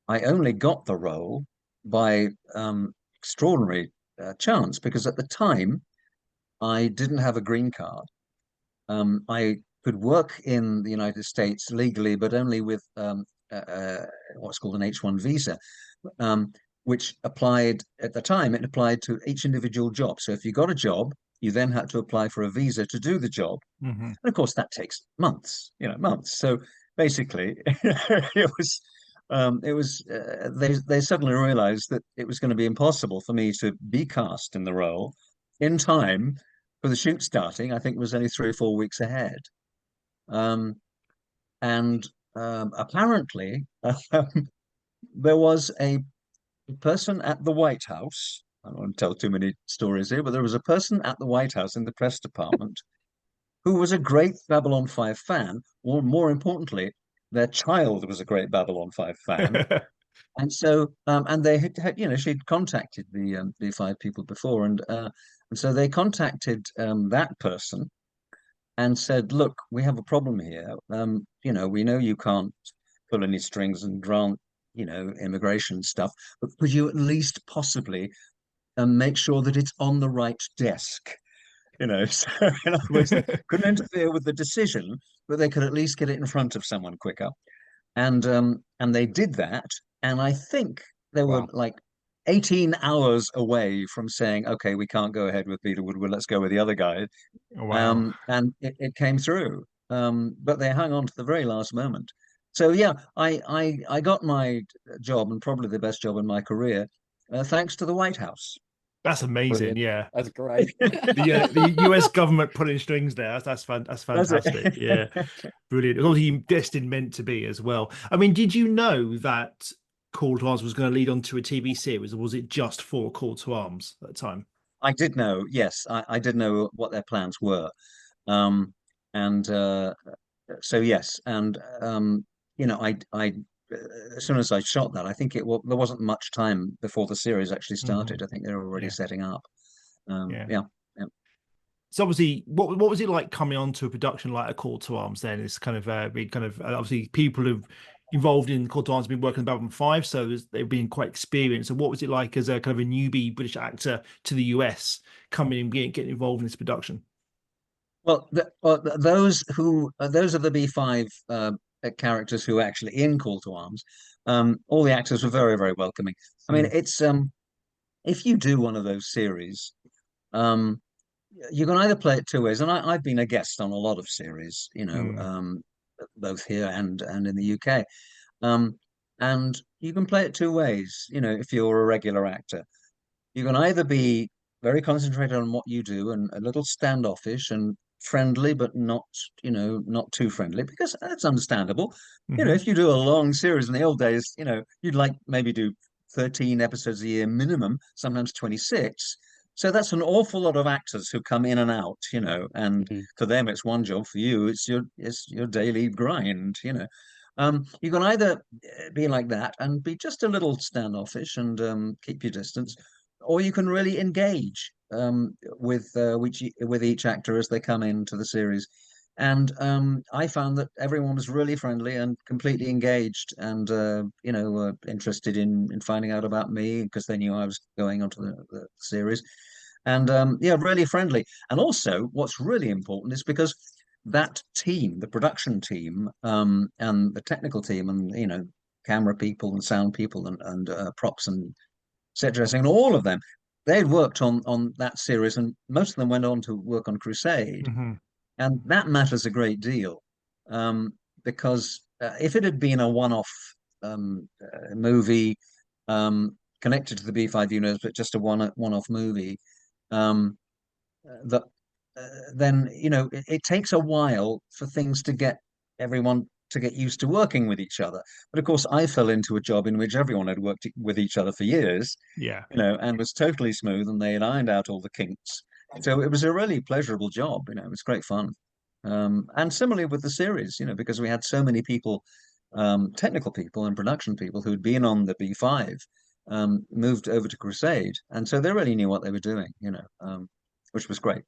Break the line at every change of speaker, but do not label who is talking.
I only got the role by extraordinary chance because at the time I didn't have a green card. I could work in the United States legally, but only with what's called an H-1 visa, um, which applied at the time, it applied to each individual job. So if you got a job, you then had to apply for a visa to do the job.
Hmm.
And of course, that takes months, months. So basically, they suddenly realized that it was going to be impossible for me to be cast in the role in time for the shoot starting. I think it was only 3 or 4 weeks ahead. Um, and apparently, there was a person at the White House. I don't want to tell too many stories here, but there was a person at the White House in the press department who was a great Babylon 5 fan, or more importantly, their child was a great Babylon 5 fan. And so, and they she'd contacted the five people before, and so they contacted that person and said, "Look, we have a problem here. We know you can't pull any strings and grant, immigration stuff, but could you at least possibly make sure that it's on the right desk?" So in other words, they couldn't interfere with the decision, but they could at least get it in front of someone quicker. And they did that. And I think they were
Wow.
like 18 hours away from saying, okay, we can't go ahead with Peter Woodward, let's go with the other guy.
Wow.
And it came through. But they hung on to the very last moment. So yeah, I got my job, and probably the best job in my career, thanks to the White House.
That's amazing.
Brilliant.
Yeah.
That's great.
The US government pulling strings there. That's
That's
fantastic. Yeah.
it.
Brilliant. It was obviously destined meant to be as well. I mean, did you know that Call to Arms was going to lead on to a TV series, or was it just for Call to Arms at the time?
I did know, yes, I did know what their plans were. Um, and so yes, and I as soon as I shot that, I think there wasn't much time before the series actually
Hmm.
started. I think they were already
Yeah.
setting up.
Yeah.
Yeah, yeah.
So obviously, what was it like coming on to a production like a Call to Arms? Then it's kind of obviously people who've involved in Call to Arms have been working on Babylon 5, so they've been quite experienced. So what was it like as a kind of a newbie British actor to the US coming and getting involved in this production?
Those of the B5 characters who are actually in Call to Arms, all the actors were very, very welcoming. I mean,
Mm,
it's if you do one of those series, um, you can either play it two ways, and I've been a guest on a lot of series,
mm,
both here and in the UK. Um, and you can play it two ways, if you're a regular actor. You can either be very concentrated on what you do and a little standoffish and friendly, but not too friendly, because that's understandable.
hmm.
If you do a long series in the old days, you'd like maybe do 13 episodes a year minimum, sometimes 26. So that's an awful lot of actors who come in and out, and
Mhm.
for them it's one job, for you it's your daily grind. You can either be like that and be just a little standoffish and keep your distance, or you can really engage with each actor as they come into the series. And I found that everyone was really friendly and completely engaged, and interested in finding out about me because they knew I was going onto the series. And yeah, really friendly. And also, what's really important is because that team, the production team, and the technical team, and camera people and sound people and props and set dressing, and all of them, they'd worked on that series, and most of them went on to work on Crusade,
Hmm.
and that matters a great deal, because if it had been a one-off movie connected to the B5 universe, but just a one-off movie, um, that then it takes a while for things to get everyone to get used to working with each other. But of course, I fell into a job in which everyone had worked with each other for years,
Yeah.
and was totally smooth, and they had ironed out all the kinks. So it was a really pleasurable job. It was great fun. And similarly with the series, because we had so many people, technical people and production people who'd been on the B5, moved over to Crusade, and so they really knew what they were doing, which was great.